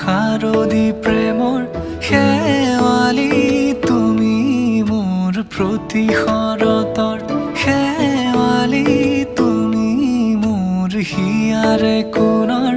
শাৰদী প্ৰেমৰ শেৱালি তুমি মোৰ প্ৰতি শৰতৰ শেৱালি তুমি মোৰ হিয়াৰে কোণৰ